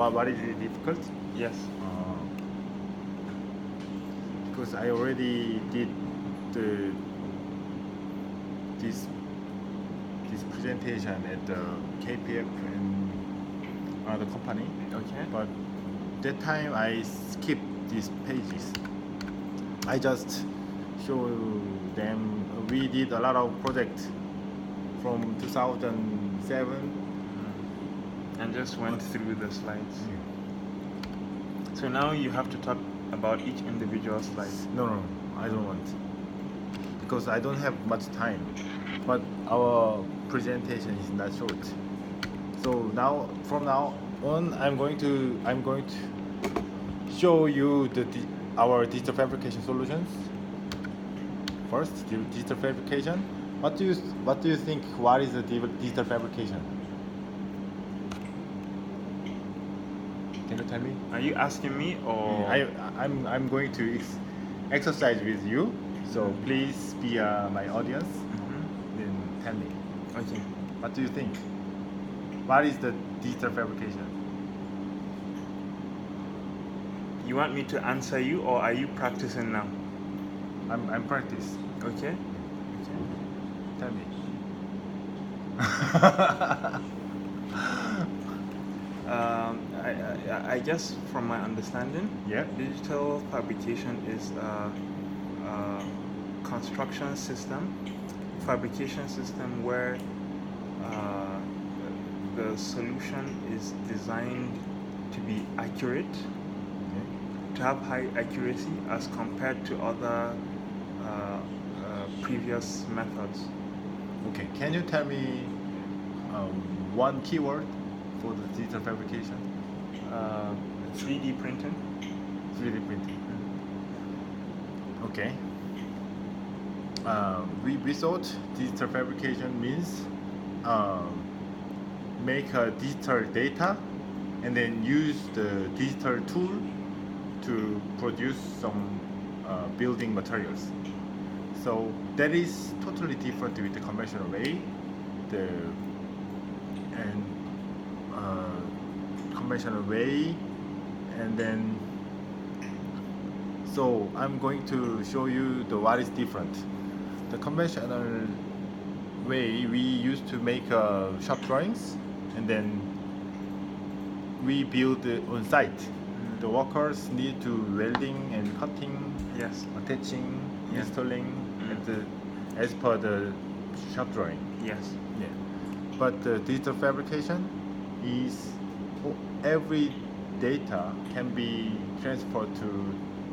what is it difficult? Yes. Because I already did this presentation at the KPF and another company. Okay. But that time I skipped these pages. I just show them. We did a lot of projects from 2007. And just went through the slides. So now you have to talk about each individual slide. No, I don't want. Because I don't have much time. But our presentation is not short. So now, from now on, I'm going to show you our digital fabrication solutions. First, digital fabrication. What do you think? What is the digital fabrication? Can you tell me? Are you asking me or? I'm going to exercise with you. So please be my audience. Then tell me. Okay. What do you think? What is the digital fabrication? You want me to answer you, or are you practicing now? I'm practice. Okay. Tell me. I guess from my understanding, Yeah. digital fabrication is a construction system, fabrication system where the solution is designed to be accurate, to have high accuracy as compared to other previous methods. Okay. Can you tell me one keyword for the digital fabrication? 3D printing. 3D printing. Okay. We thought digital fabrication means make a digital data and then use the digital tool to produce some building materials. So that is totally different with the conventional way. Conventional way, and then so I'm going to show you what is different. The conventional way, we used to make shop drawings, and then we build on site. The workers need to welding and cutting, Yes. attaching, Yeah. installing, as per the shop drawing. Yes. Yeah. But the digital fabrication is every data can be transferred to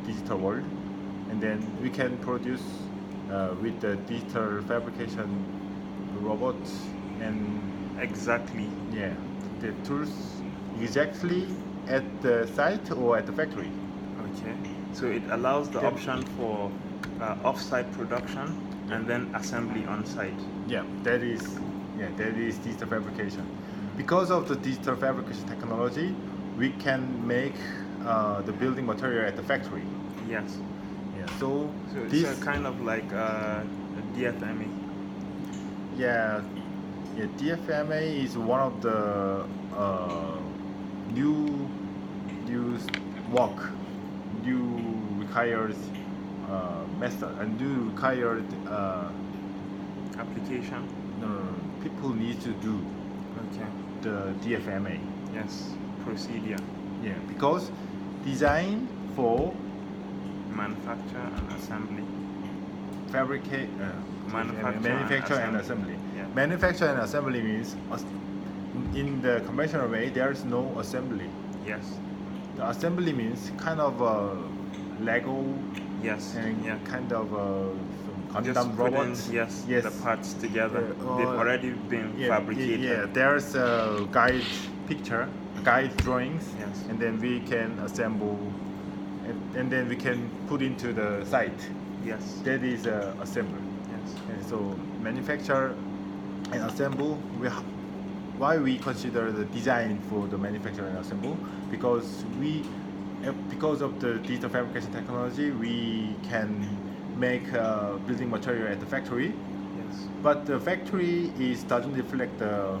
digital world, and then we can produce with the digital fabrication robots and Exactly. yeah, the tools exactly at the site or at the factory. Okay. So it allows the Yeah. option for off-site production and then assembly on-site. Yeah, that is digital fabrication. Because of the digital fabrication technology, we can make the building material at the factory. Yes. Yeah. So So this it's kind of like DFME. yeah, DFMA is one of the new work, new required method, and new required Application. people need to do Okay. the DFMA. Yes. Procedure. Yeah, because design for Manufacture and assembly. fabricate, manufacture and assembly. Yeah. Manufacture and assembly means in the conventional way there is no assembly. Yes. The assembly means kind of Lego Yes. and Yeah. kind of some Just Gundam putting, robots. yes, Yes. the parts together. Yeah, They've already been fabricated. Yeah, there's a guide picture, guide drawings, Yes. and then we can assemble, and then we can put into the site. Yes. That is assembly. Yes. And so manufacture and assemble. Why we consider the design for the manufacture and assemble? Because of the digital fabrication technology, we can make building material at the factory. Yes. But the factory doesn't reflect the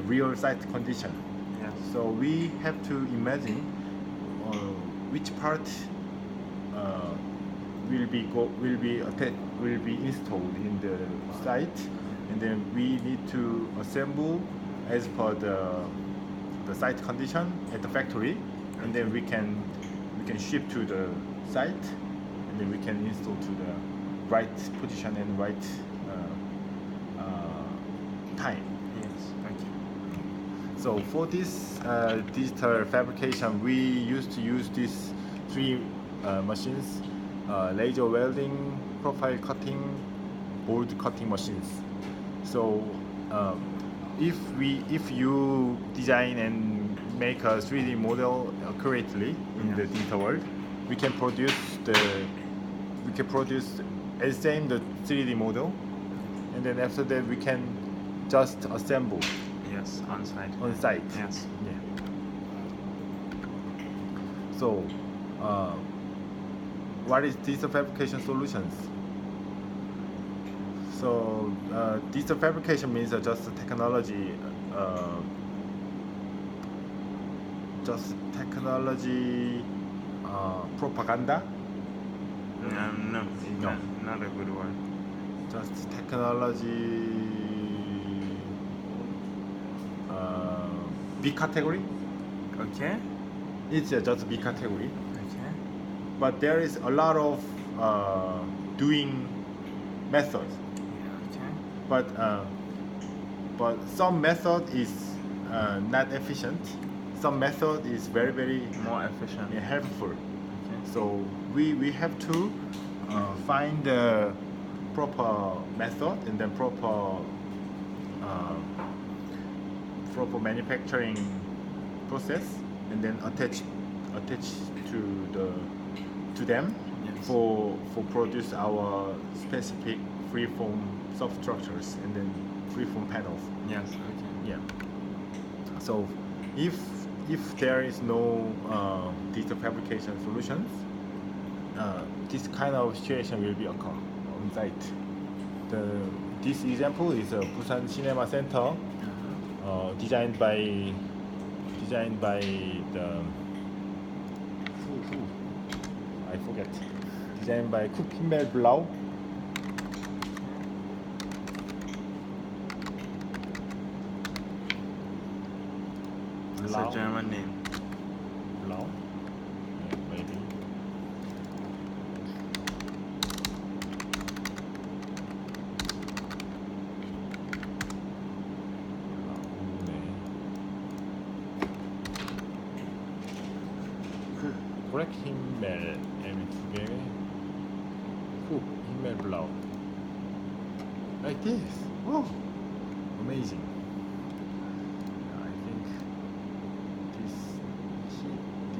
real site condition. Yes. So we have to imagine which part will be installed in the site, and then we need to assemble as per the site condition at the factory, and then we can ship to the site, and then we can install to the right position and right time. Yes. Okay. So for this digital fabrication, we used to use these three machines: laser welding, profile cutting, board cutting machines. So if you design and make a 3D model accurately in the digital world, we can produce as same the 3D model, and then after that we can just assemble Yes, on site. Yes. Yeah. So what is digital fabrication solutions? So digital fabrication means just technology propaganda. No, not a good word. Just technology B category. Okay. It's just B category. Okay. But there is a lot of doing methods. Okay. But some method is not efficient. Some method is very More efficient. helpful. Okay. So we have to find the proper method and then proper manufacturing process, and then attach to them. Yes. for produce our specific freeform substructures and then freeform panels. Yes. Okay. Yeah. So if there is no digital fabrication solutions, this kind of situation will be occur on site. This example is a Busan Cinema Center, designed by the who I forget. Designed by Cook Himmel Blau. It's a German name. Blau? Yeah, maybe. Cook Himmel M2개 Cook Himmel Blau. Like this. Oh, amazing. I think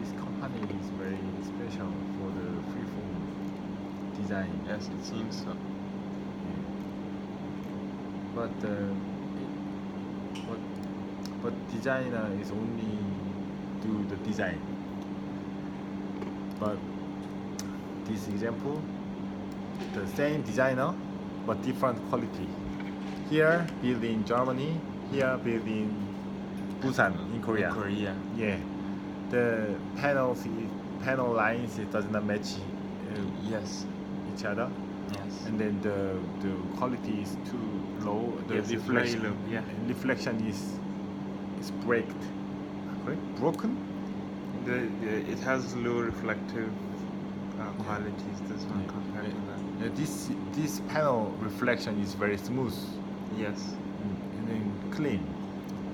this company is very special for the freeform design. Yes, it seems so. Yeah. But designer is only do the design. But this example, the same designer but different quality. Here built in Germany, here built in Busan in Korea. Yeah, the panel lines, it does not match Yes. each other, Yes. and then the quality is too low. The Yes, it's very low. Yeah. reflection is broken. It has low reflective qualities. This one compared to that. This panel reflection is very smooth Yes. and then clean.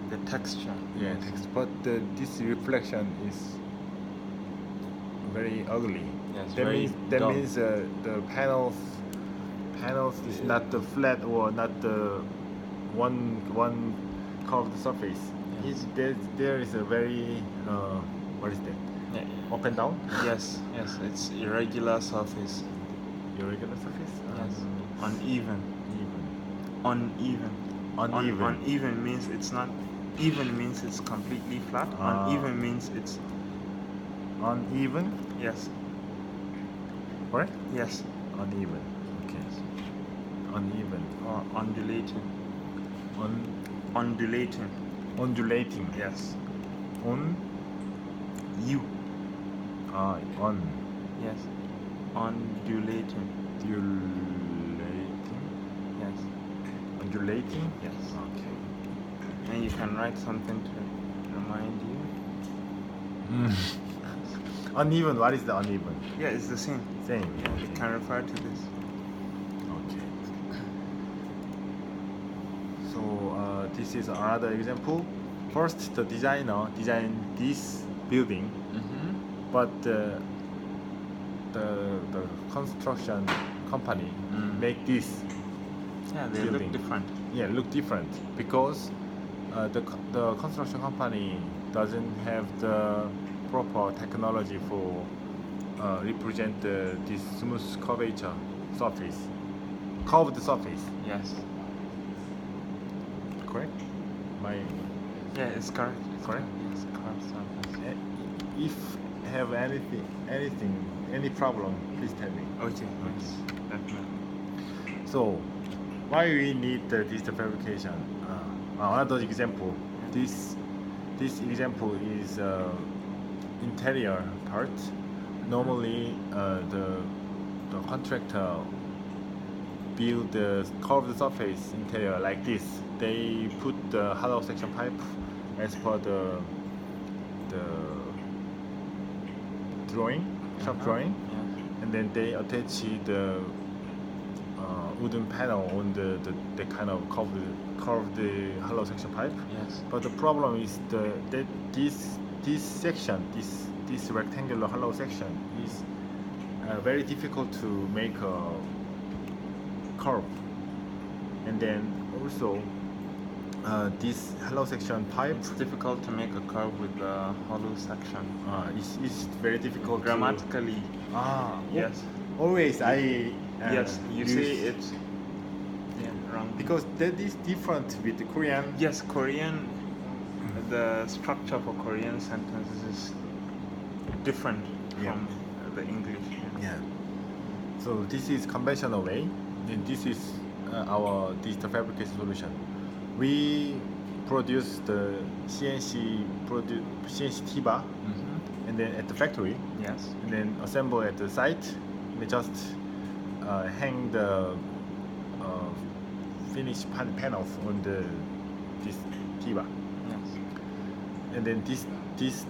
The texture. Yeah, but this reflection is very ugly. Yes, That very means the panels is not the flat or not the one curved surface. Yes. There is a very what is that? Yeah. Up and down? Yes. It's irregular surface. Irregular surface? Yes. Uneven. Uneven. Uneven means it's not. Even means it's completely flat. Uneven means it's uneven? yes. Correct? Yes. Uneven. Okay. Uneven. Or undulating. Undulating. Yes. On. U. On. Yes. Undulating. Yes. Undulating. Yes. Okay. And you can write something to remind you. Uneven. What is the uneven? Yeah, it's the same. Same. Yeah, it can refer to this. Okay. So this is another example. First, the designer designed this building, but the construction company make this Yeah, they building. look different. Yeah, look different because the construction company doesn't have the proper technology for represent this smooth curvature surface, curved surface. Yes. Correct? My Yeah, it's correct. Correct? Yes, curved surface. if have any problem, please tell me. Okay, yes, definitely. So, why we need the digital fabrication? Another example. This example is interior part. Normally, the contractor build the curved surface interior like this. They put the hollow section pipe as per the drawing, shop drawing, Yes. and then they attach the wooden panel on the kind of curved hollow section pipe. Yes. But the problem is that this section, this rectangular hollow section is very difficult to make a curve, and then also this hollow section pipe. It's difficult to make a curve with the hollow section. It's very difficult. Grammatically. Yes. Always I. Yes, you say it. Yeah, wrong. Because that is different with the Korean. Yes, Korean. The structure for Korean sentences is different from the English. Yeah. So this is conventional way, and this is our digital fabrication solution. We produce the CNC T-bar, and then at the factory, Yes. and then assemble at the site. We just hang the finished panels on this T-bar, Yes. and then this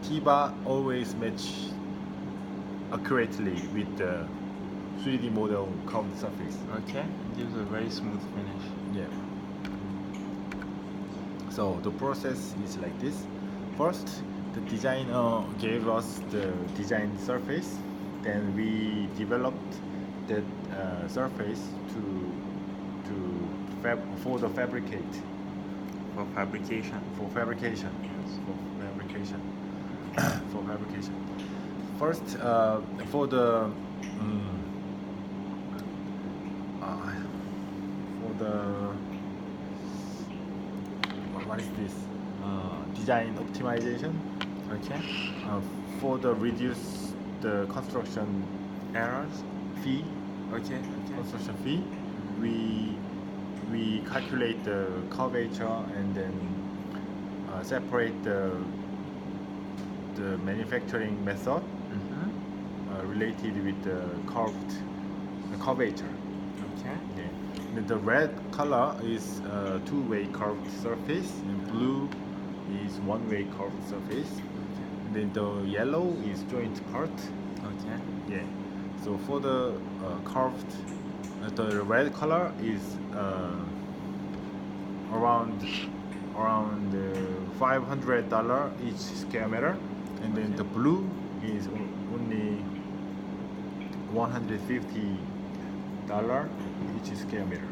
T-bar always match accurately with the 3D model curved surface. Okay. It gives a very smooth finish. Yeah. So the process is like this. First, the designer gave us the design surface. Then we developed that surface for the fabricate. For fabrication. For fabrication. Yes. For fabrication. For fabrication. First, for the what is this? Design optimization. Okay. For the reduce the construction Errors. fee. Okay. Construction fee. We calculate the curvature and then separate the manufacturing method related with the curvature. Okay. Yeah. The red color is two-way curved surface, and blue is one-way curved surface. And then the yellow is joint part. Okay. Yeah. So for the curved, the red color is around $500 each square meter, and then the blue is only $150 each square meter.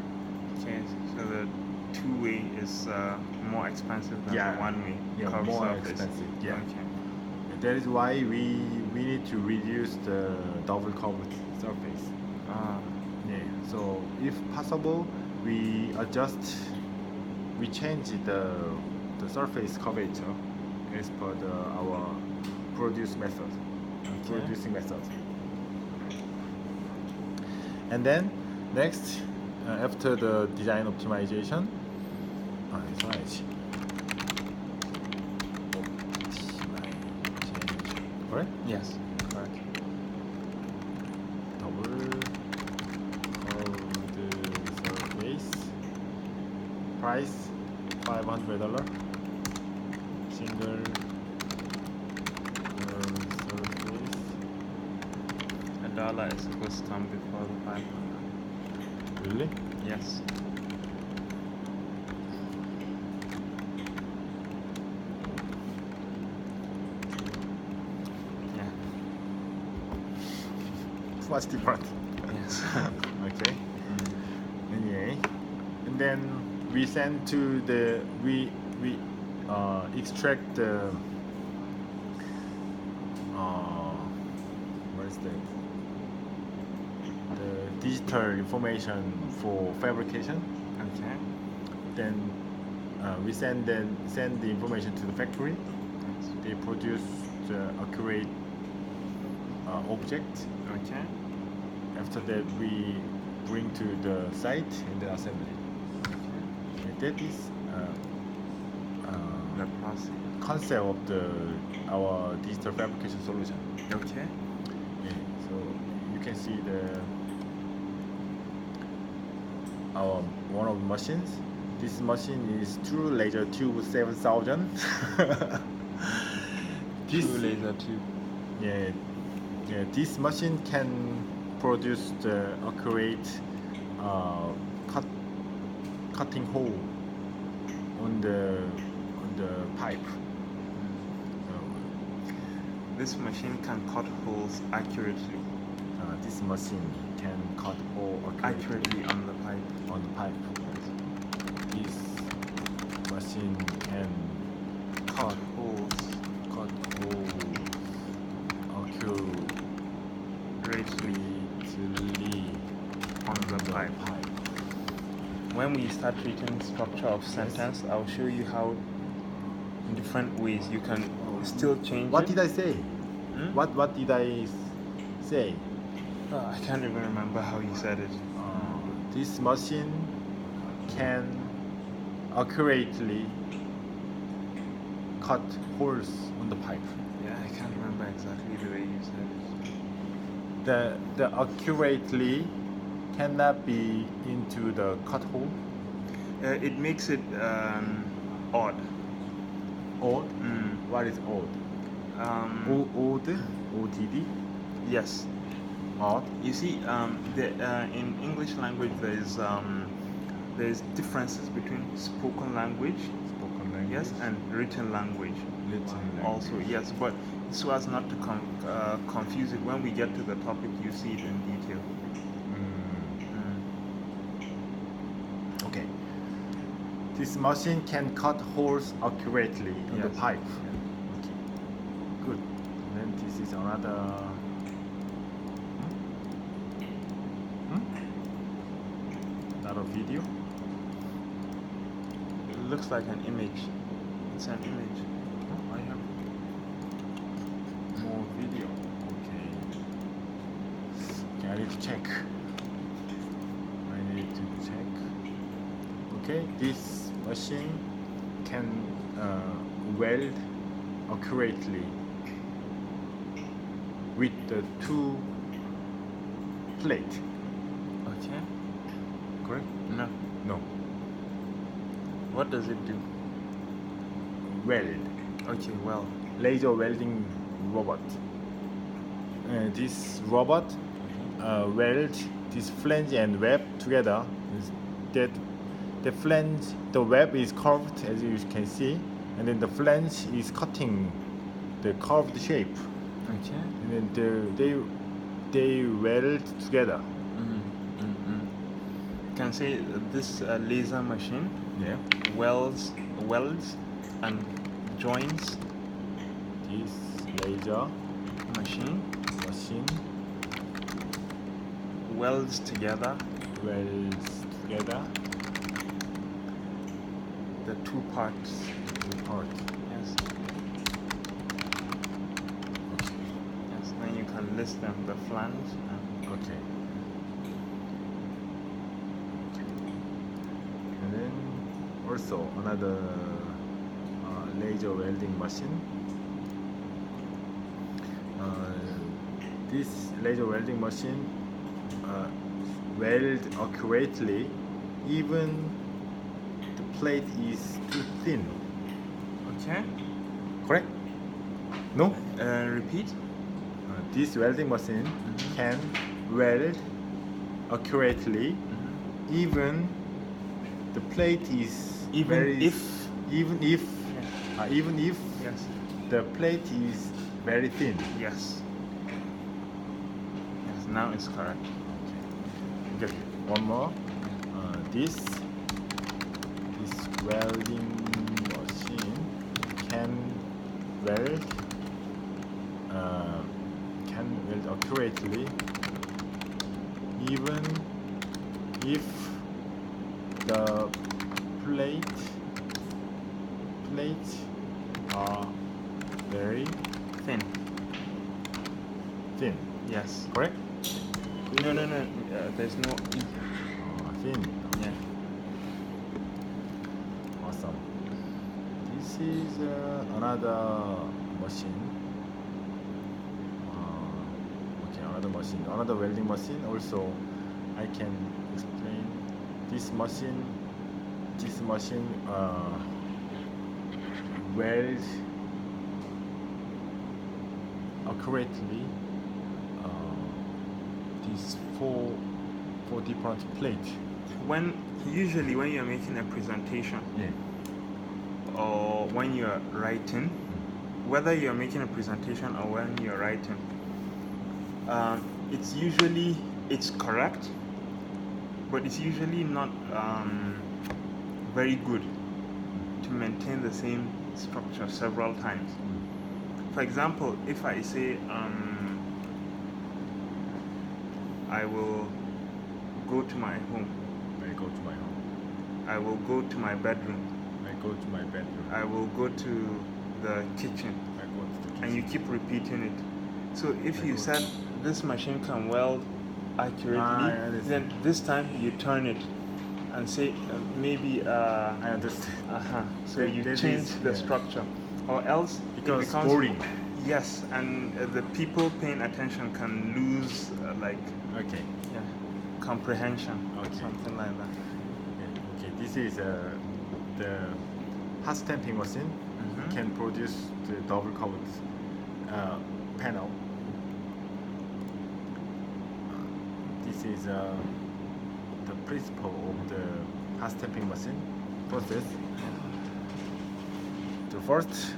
Okay. So the two-way is more expensive than the one-way. Yeah, curved more surface. expensive. Yeah. Okay. That is why we need to reduce the double curved surface. Yeah. So if possible, we change the surface curvature as per our producing method. And then next, after the design optimization, Correct? Yes, correct. Double curved surface. Price $500. Single surface. $1 is supposed to come before the 500. Really? Yes. Yeah. It's much different. Yes. Okay. Anyway, and then we send to the we extract the what is that? The digital information for fabrication. Okay. Then we send the information to the factory. Yes. They produce the accurate object. Okay. After that, we bring to the site and then assemble it. And that is The process. concept of our digital fabrication solution. Okay. Yeah, so you can see our one of the machines. This machine is True Laser Tube 7000. True laser tube. Yeah, this machine can produce the accurate cutting hole on the pipe. This machine can cut holes accurately. This machine can cut hole Accurately on the pipe. on the pipe. This machine can Cut holes cut hole greatly accurately on the pipe. When we start treating structure of sentence, I'll show you how in different ways you can still change What it. did I say? Hmm? What did I say? I can't even remember how you said it. This machine can accurately cut holes on the pipe. Yeah, I can't remember exactly the way you said it. The accurately cannot be into the cut hole. It makes it odd. Odd. Mm. What is odd? Odd. ODD. Yes. Odd. You see, in English language there's differences between spoken language, Spoken language. yes, and written language. Written language. Also, yes, but so as not to confuse it, when we get to the topic, you see it in detail. Okay. This machine can cut holes accurately on the Yes. pipe. Okay. Good. And then this is another. Another video. It looks like an image. It's an image. I have more video. Okay. Okay, I need to check. Okay, this machine can weld accurately with the two plate. Okay. Correct? No. No. What does it do? Weld. Okay. Well. Laser welding robot. This robot weld this flange and web together. The flange, the web is curved as you can see, and then the flange is cutting the curved shape, Okay. and then they weld together. You can say this laser machine Yeah. welds and joins This laser machine machine welds together welds together the two parts. Yes. Yes. Then you can list them: the flange and Okay. And then also another laser welding machine. this laser welding machine weld accurately even the plate is too thin. Okay. Correct? No? Repeat. This welding machine can weld accurately even the plate is Even if yes. the plate is very thin. Yes. Yes. Now it's correct. Okay. One more. This welding machine can weld accurately even if the plates are very Thin. thin. Yes. Correct? No. There's no E. Thin. Yeah. Awesome. This is another machine. Another welding machine. Also, I can explain this machine. This machine welds accurately these four different plates. Usually when you're making a presentation, or when you're writing, whether you're making a presentation or when you're writing, it's correct, but it's usually not very good to maintain the same structure several times. For example, if I say I will go to my home, I will go to my bedroom, I will go to the kitchen, and you keep repeating it. So if you said this machine can weld accurately, then this time you turn it and say maybe I understand. So you change the structure, or else it becomes boring. Yes, and the people paying attention can lose comprehension, something like that. Okay. This is the hot stamping machine can produce the double covered panel. This is the principle of the hot stamping machine process. The first,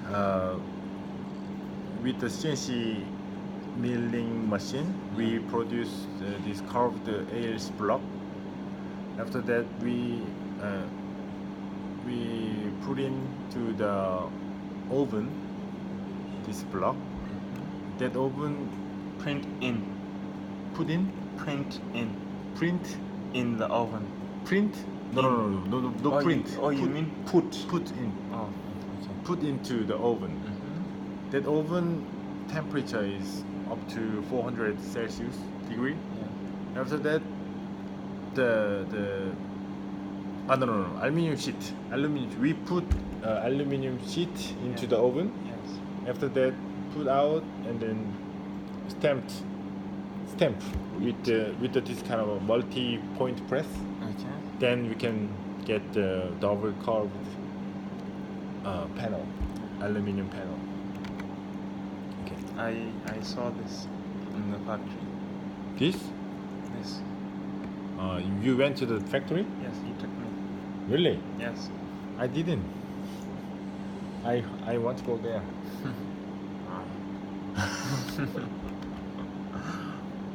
with the CNC milling machine, we produce this curved ALC block. After that, we put into the oven this block. That oven Print in put in print in the oven. print no print. You mean put in oh okay. put into the oven. That oven temperature is up to 400 Celsius degree. After that, the aluminum sheet. We put aluminum sheet into the oven. Yes. After that, put out and then stamp with this kind of a multi-point press. Okay. Then we can get the double curved panel, aluminum panel. Okay. I saw this in the factory. This? Yes. You went to the factory? Yes, you took me. Really? Yes. I didn't. I want to go there.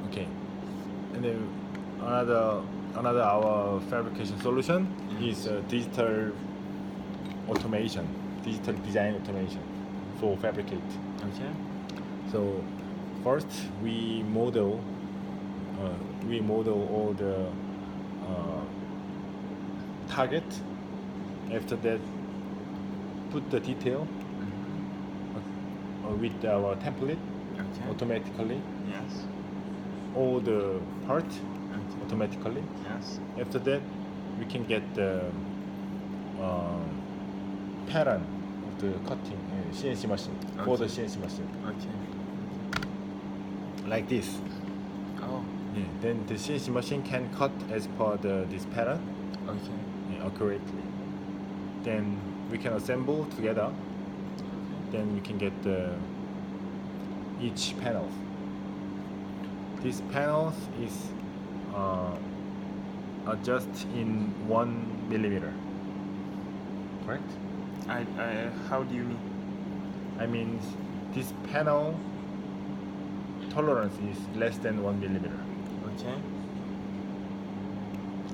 Okay. And then another our fabrication solution is digital design automation for fabricate. Okay. So first we model all the target. After that, put the detail with our template automatically. Yes. All the part automatically. Yes. After that, we can get the pattern of the cutting CNC machine for the CNC machine. Okay. like this. Oh, Yeah. Then the CNC machine can cut as per this pattern okay. accurately. Then we can assemble together. Then you can get each panel. This panel is adjust in 1 millimeter. Correct? How do you mean? I mean, this panel tolerance is less than 1 millimeter. Okay.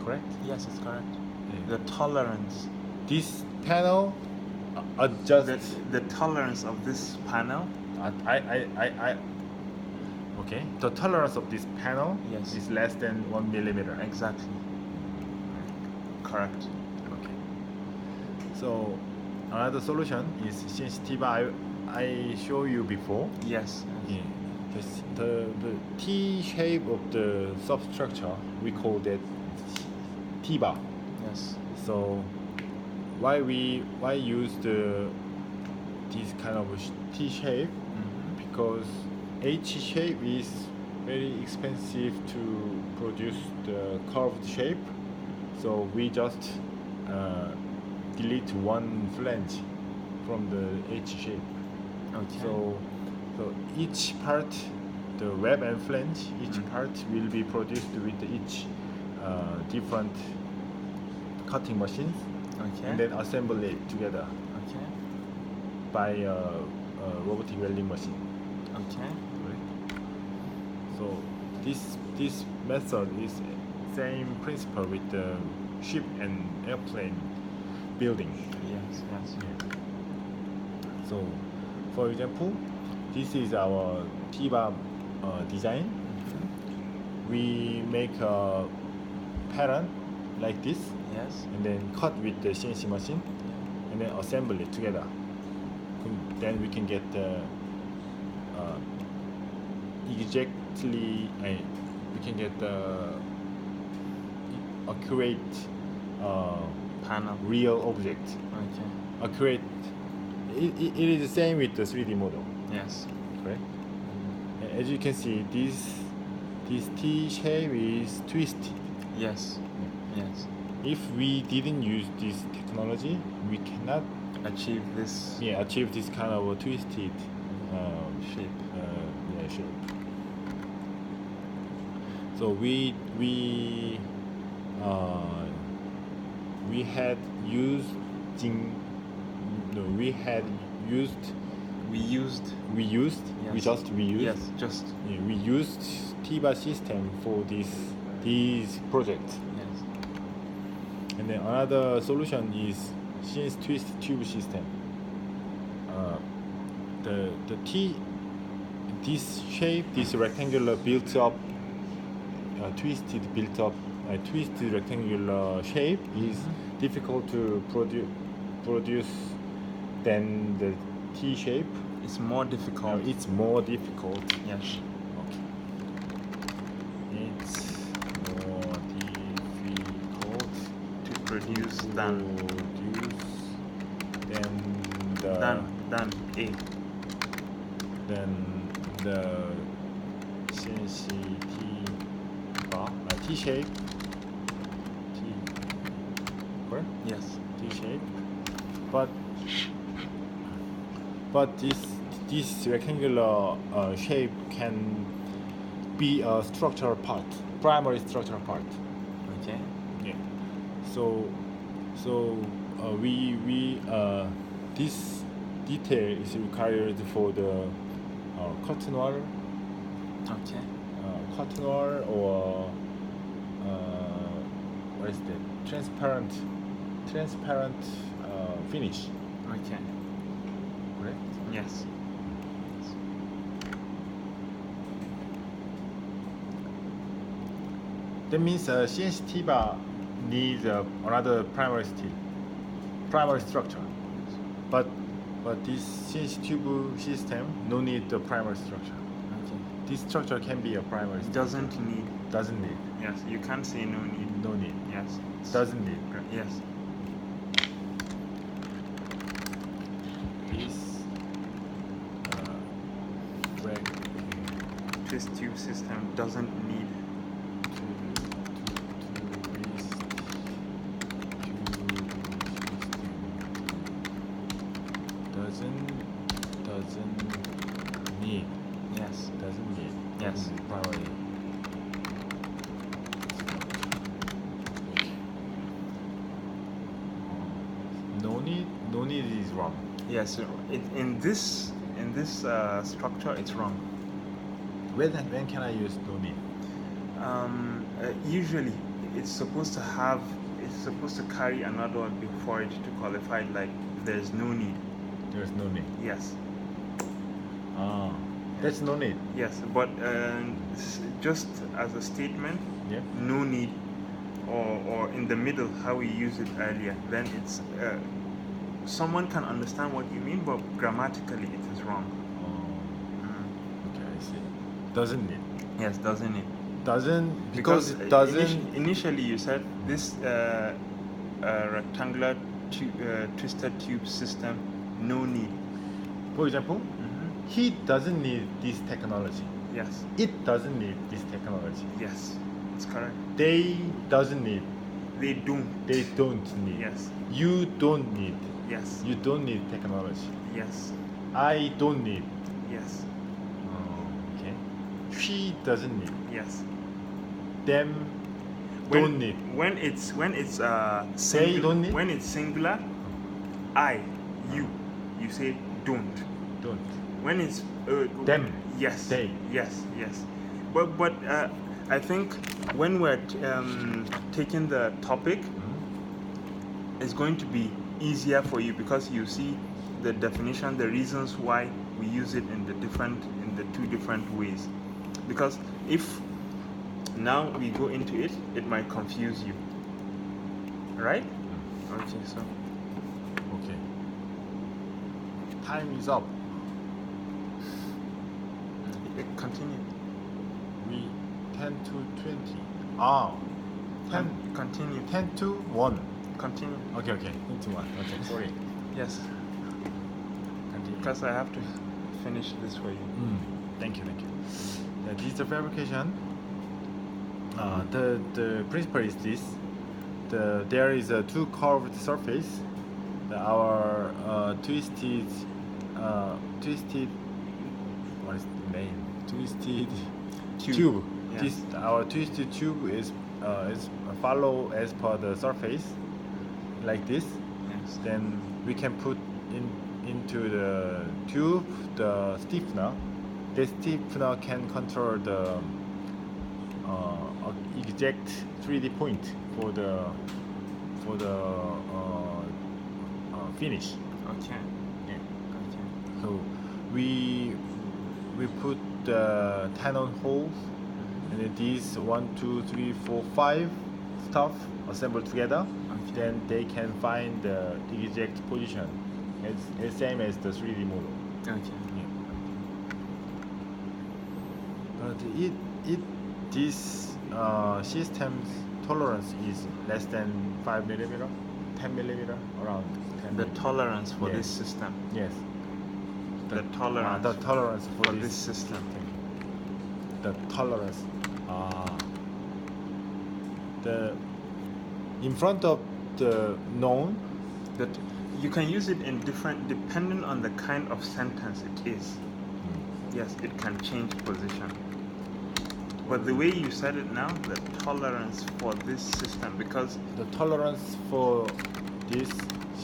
Correct? Yes, it's correct. Yeah. The tolerance. This panel adjust. The tolerance of this panel. Okay. The tolerance of this panel Yes. is less than 1 millimeter. Exactly. Correct. Okay. So another solution is CNC T-bar. I show you before. Yes. Yeah. The T shape of the substructure, we call that T-bar. Yes. So why use this kind of T shape? Because H shape is very expensive to produce the curved shape. So we just delete one flange from the H shape. Okay. So each part, the web and flange, each part will be produced with each different cutting machines, Okay. and then assemble it together Okay. by a robotic welding machine. Okay. Right? So this method is same principle with the ship and airplane building. Yes. Yes. So, for example, this is our T-bar design. We make a pattern like this, Yes. and then cut with the CNC machine, and then assemble it together. Then we can get the exactly. We can get the accurate Panel. real object. Okay. Accurate. It is the same with the 3D model. Yes. Correct? As you can see, this T shape is twisted. Yes. Yes. If we didn't use this technology, we cannot Achieve this achieve this kind of a twisted shape. shape. So we had used we used T-bar system for this project. Yes. And then another solution is CNC twist tube system. This shape, this rectangular twisted rectangular shape is difficult to produce than the T shape. It's more difficult. It's more difficult. Yes. Okay. It's more difficult To produce than A. Than the CNC T-bar, T-shape. Correct? Yes. T-shape. But this rectangular shape can be a structural part, primary structural part. Okay. Yeah. So this detail is required for the cotton wall. Okay. Cotton wall or what is that? Transparent finish. Okay. Correct? Yes. That means CNC T-bar needs another primary structure. But this CNC tube system no need the primary structure. Okay. This structure can be a primary structure. Doesn't need. Yes. You can't say no need. No need. Yes. Doesn't need. Yes. This this tube system doesn't need. Doesn't need. Yes. Doesn't need. Yes. Probably. No need is wrong. Yes. In this structure, it's wrong. When can I use no need? Usually, it's supposed to carry another one before it to qualify. Like there's no need. There's no need. Yes. That's no need. Yes, but just as a statement, Yeah. no need, or in the middle, how we used it earlier, then it's someone can understand what you mean, but grammatically it is wrong. Okay, I see. Doesn't need. Yes, doesn't it? Doesn't because it doesn't. Initially, you said this rectangular twisted tube system, no need. For example, he doesn't need this technology. Yes. It doesn't need this technology. Yes, it's correct. They doesn't need. They don't. They don't need. Yes. You don't need. Yes. You don't need technology. Yes. I don't need. Yes. Okay. She doesn't need. Yes. Them don't need. When it's They don't need? when it's singular, you say don't. Don't. When it's Them. yes, They. yes, but I think when we're taking the topic, it's going to be easier for you because you see the definition, the reasons why we use it in the two different ways. Because if now we go into it, it might confuse you, right? Okay, so Okay. Time is up. continue. We 10 to 20. 10. Continue. 10 to 1. Continue. Okay. 10 to 1. Okay, sorry. Yes, Continue. because I have to finish this for you. Thank you. The digital fabrication. The principle is this. There is a two curved surface. Our twisted. What is the name? Twisted tube. Yes. Our twisted tube is follow as per the surface, like this. Yes. Then we can put into the tube the stiffener. The stiffener can control the exact 3D point for the finish. Okay. Yeah. Okay. So we put the 10 on holes, and then these 1, 2, 3, 4, 5 stuff assembled together. Okay. Then they can find the exact position. It's same as the 3D model. Okay. Yeah. But this system's tolerance is less than 5 millimeter, 10 millimeter, around 10 The millimeter. tolerance for Yes. this system. Yes. The tolerance. The tolerance for this system. The tolerance. The in front of the known. That you can use it in different, depending on the kind of sentence it is. Yes, it can change position. But the way you said it now, the tolerance for this system, because The tolerance for this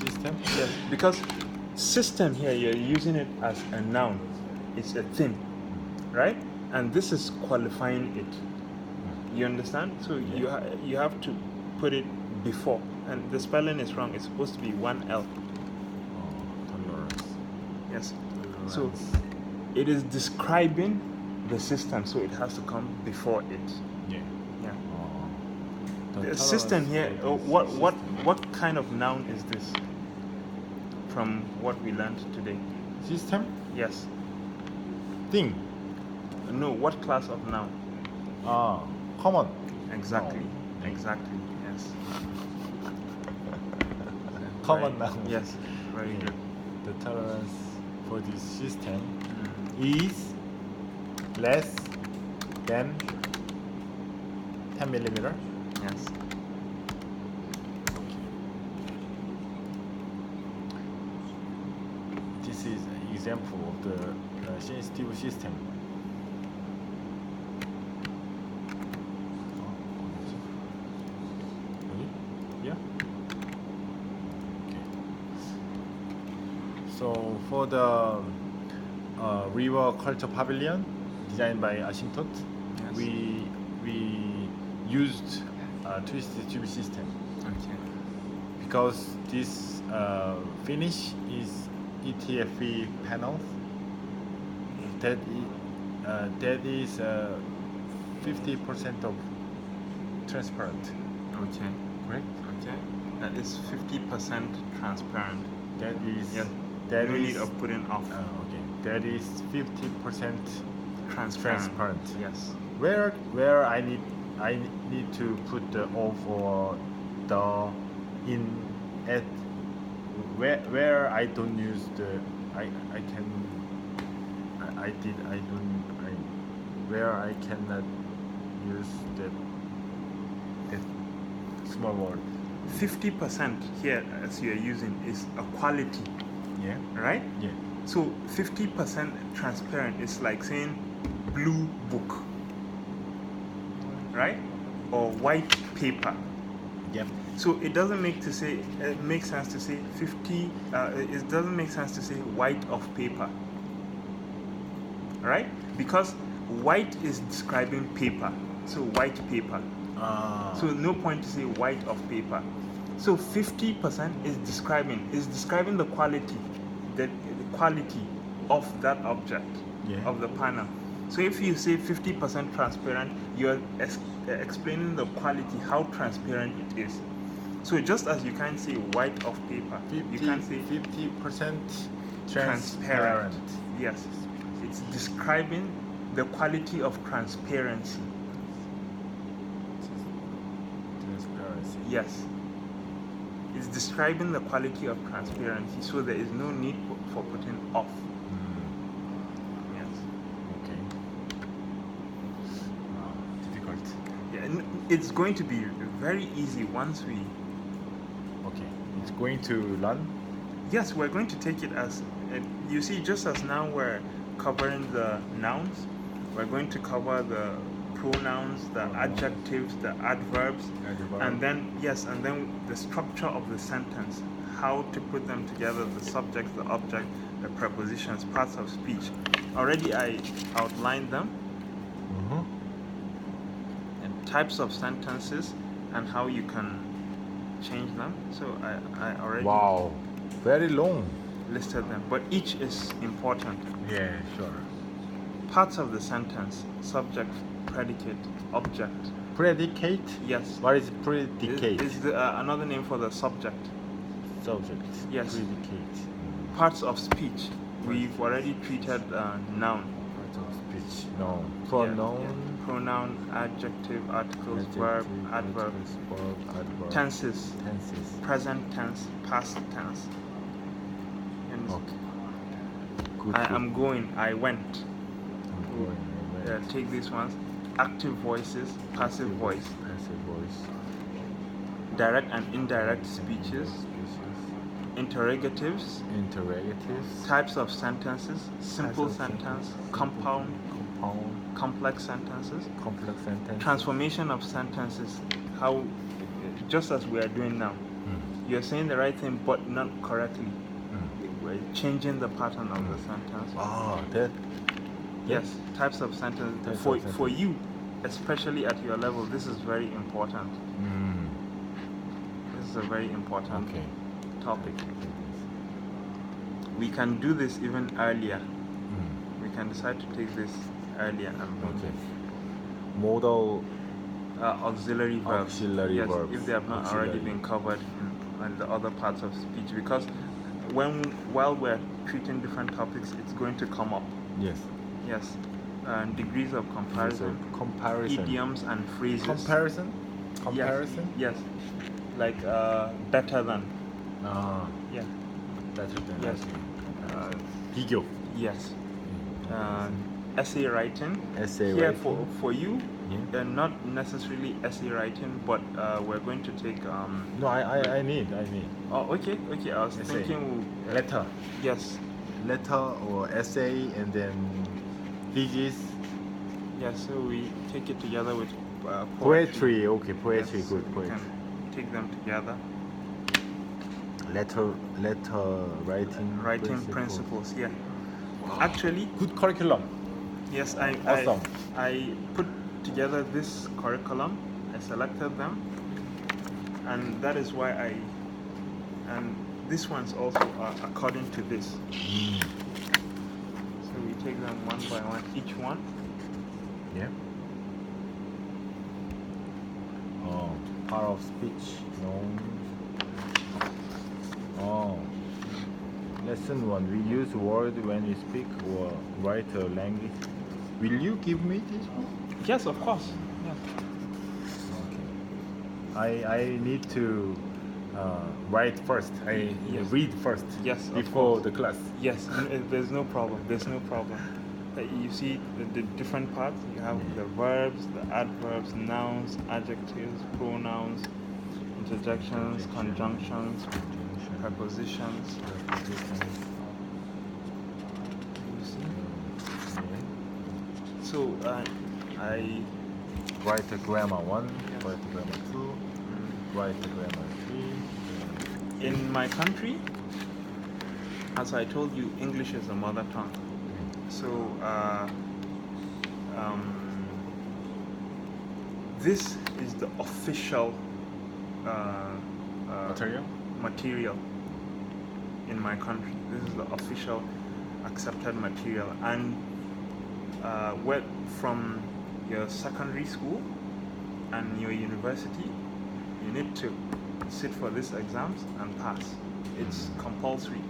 system. yes, because system here you're using it as a noun. It's a thing, right? And this is qualifying it. You understand? So you have to put it before, and the spelling is wrong. It's supposed to be one L. Tolerance. Yes. So it is describing the system, so it has to come before it. Yeah. Yeah. The The system tolerance here. for this What kind of noun is this? From what we learned today. system Yes. thing. No. What class of noun? Common. Exactly. No. Exactly. Yes. Common Right. noun. Yes. Very good. The tolerance for this system is less Then 10 millimeter. Yes. This is an example of the sensitive system. Yeah. Okay. So for the river culture pavilion designed by Asymptote, Yes. we used twisted tube system Okay. because this finish is ETFE panels that is 50% of transparent. Okay. Correct? Okay. That is 50% transparent. That is Yeah. that No is need of putting off. okay. That is 50% transparent. Yes. Where I need to put the off or the in at where I don't use the I where I cannot use that small word. 50% here, as you are using, is a quality, Yeah. right? Yeah. So 50% transparent is like saying blue book, right? Or white paper. Yep. So it doesn't make sense to say 50. It doesn't make sense to say white of paper, right? Because white is describing paper. So white paper. So no point to say white of paper. So 50% is describing the quality, the quality of that object, Yeah. of the panel. So if you say 50% transparent, you're explaining the quality, how transparent it is. So just as you can't say white of paper, you can't say 50% transparent. Yes, it's describing the quality of transparency. Transparency. Yes, it's describing the quality of transparency, so there is no need for putting off. Yes. Okay. Difficult. Yeah, and it's going to be very easy once we. Okay. It's going to learn. Yes, we're going to take it as you see. Just as now we're covering the nouns, we're going to cover the pronouns, the adjectives, the adverbs, and then the structure of the sentence, how to put them together, the subject, the object, the prepositions, parts of speech. Already I outlined them, and types of sentences and how you can change them. So I already very long. listed them, but each is important. Yeah, sure. Parts of the sentence: subject, predicate, object. Predicate. Yes. What is predicate? Is another name for the subject. Subject. Yes. Predicate. Parts of speech. We've already treated noun. Part of speech. Noun. Pronoun. Yeah. Pronoun, adjective, articles, verb, adverb. Tenses. Present tense, past tense. And Okay. Good. I'm going, I went. I'm going. Take these ones. Active voices, passive voice. Direct and indirect speeches. Interrogatives. Types of sentences: simple sentence, compound, complex sentences. Transformation of sentences: how, just as we are doing now, you're saying the right thing but not correctly. We're changing the pattern of the sentence. Yes, types of sentences. For you, especially at your level, this is very important. This is a very important topic. We can do this even earlier. We can decide to take this earlier. Modal auxiliary verbs. Auxiliary verbs. If they have not already been covered in the other parts of speech, because while we're treating different topics, it's going to come up. Yes. Degrees of comparison. Idioms and phrases. Comparison. Yes. Like better than. Better than. Yes. 비교. Yes. essay writing. Essay Here writing. for you, Yeah. not necessarily essay writing, but we're going to take. No, I need. Oh, okay. I was Essay. thinking. Letter. Yes. Letter or essay, and then thesis. Yeah. So we take it together with Poetry. Okay, poetry. Yes, Good so we poetry. can take them together. Letter writing Principles. Yeah. Actually, good curriculum. yes, Awesome. I put together this curriculum. I selected them, and that is why and this one's also according to this. So we take them one by one, each one. Yeah. Oh, part of speech. No. Oh. Lesson 1. We use word when we speak or write a language. Will you give me this book? Yes, of course. Yeah. Okay. I need to write first. I Yes. read first. Yes, of before course. the class. Yes, there's no problem. You see the different parts. You have the verbs, the adverbs, nouns, adjectives, pronouns, interjections, conjunctions, prepositions. You see? So I Write the grammar 1, write the grammar 2, write the grammar 3. in my country, as I told you, English is a mother tongue. So this is the official material in my country. This is the official accepted material, and from your secondary school and your university, you need to sit for these exams and pass. It's compulsory.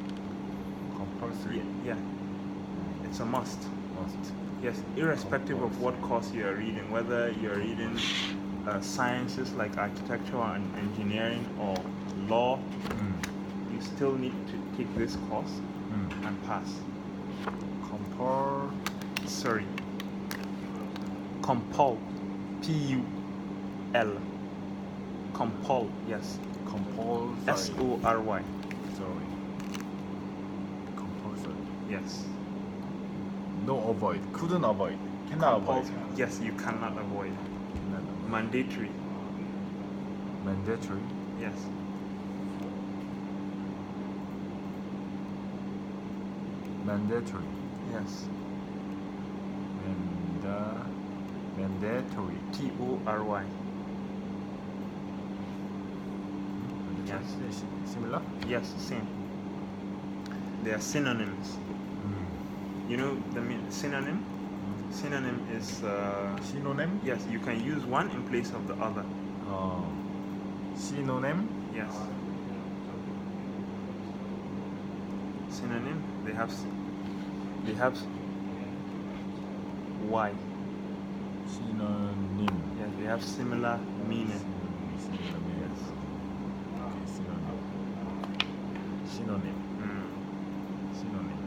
Compulsory. Yeah. It's a must. Must. Yes, irrespective of what course you are reading, whether you're reading sciences like architecture and engineering or law, you still need to take this course and pass. Compul. P-U-L. Compul, yes. Compulsory. S-O-R-Y. Sorry. Compulsory. Yes. No avoid. Couldn't avoid. Cannot avoid. Yes, you cannot avoid. Mandatory. Mandatory. Yes. Mandatory. Yes. Mandatory. T-O-R-Y. Yes. Similar? Yes, same. They are synonyms. You know the synonym? Synonym is... synonym? Yes, you can use one in place of the other. Synonym? Yes. Synonym, they have Y. Synonym. Yes, they have similar meaning. Similar meaning. Yes. Okay, synonym. Synonym. Synonym.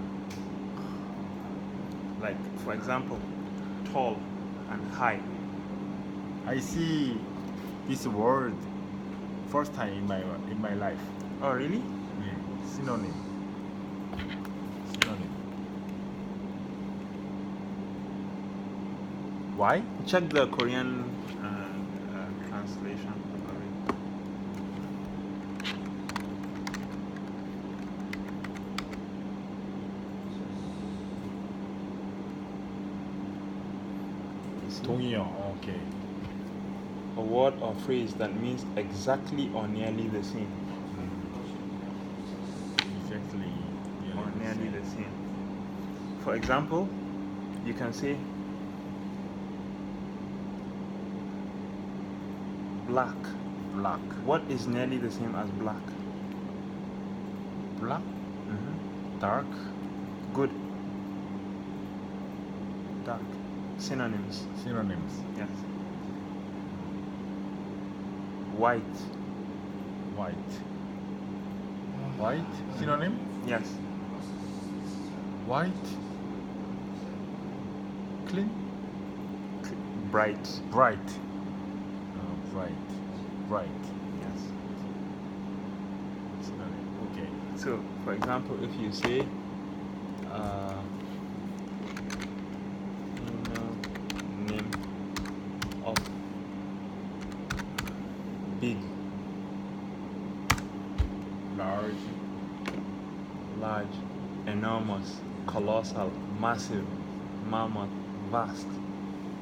Like, for example, tall and high. I see this word first time in my life. Oh, really? Synonym. Synonym. Why? Check the Korean translation. 동의어. Okay. A word or phrase that means exactly or nearly the same. Exactly. Or nearly the same. For example, you can say black. Black. What is nearly the same as black? Black. Dark. Good. Dark. Synonyms. Synonyms. Yes. White. White. White. Synonym. Yes. White. clean, bright. bright, bright. Yes. Okay. So, for example, if you say, name of big, large, enormous, colossal, massive, mammoth, vast,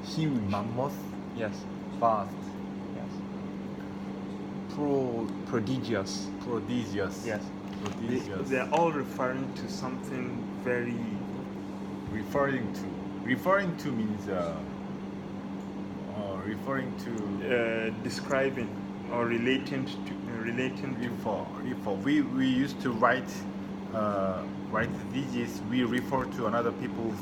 huge. Mammoth, Yes. fast, Yes. prodigious, Prodigious. Yes. prodigious. They're all referring to something very. Referring to means referring to Describing or relating to refer. We used to write digits. We refer to another people's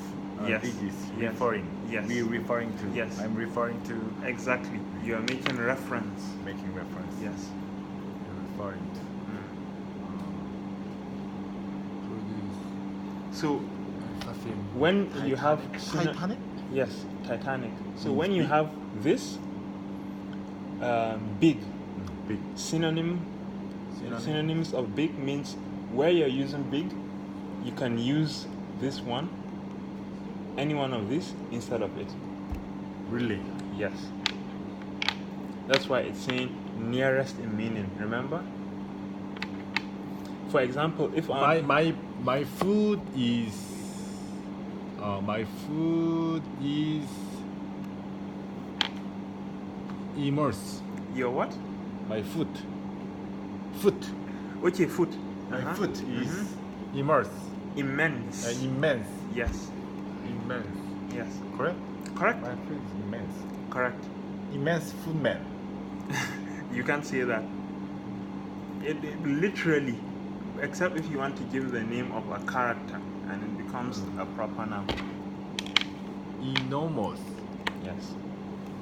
Yes. digits. Yes. Referring. Yes. We referring to. Yes. I'm referring to. Exactly. You are making reference. Making reference. Yes. You're referring to. So when you have Titanic. yes, Titanic. So Means when you big. have this big Big. synonyms of big means where you're using big, you can use this one, any one of these instead of it. Really. Yes. That's why it's saying nearest in meaning. Remember? For example, if My food is immerse. your what? My foot. Okay, foot. My Uh-huh. foot is immerse. Immense. Immense. Yes. Immense. Yes. Correct? Correct. My foot is immense. Correct. Immense food man. You can't say that. It literally, except if you want to give the name of a character and it becomes a proper noun. Enormous. Yes.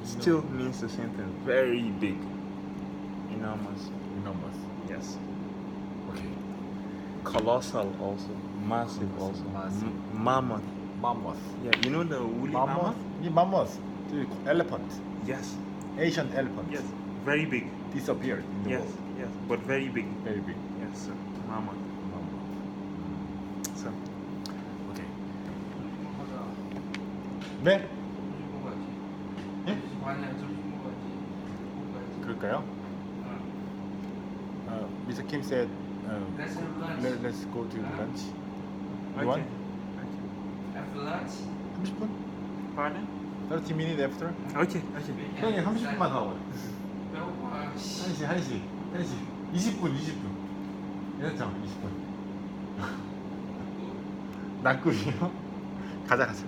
Still means the same thing. Very big. Enormous. Enormous. Yes. Okay. Colossal also. Massive also. Massive. Mammoth. Mammoth. Yeah, you know the woolly Mammoth. mammoth? Yeah, mammoth. The elephant. Yes. Asian elephant. Yes. Very big. Disappeared in the Yes. world. Yes. But very big. Very big. Yes. So, mammoth. Mammoth. So. 오케이. 네? 예? 그럴까요? Mr. Kim said, let's go to lunch. You want? After lunch? 30분? Pardon? 30 minutes after? Okay. Okay. 형이 30분만 하고. 배고파. 1시. 20분. 괜찮죠? 20분. 낙꿀이요? 가자. Let's go.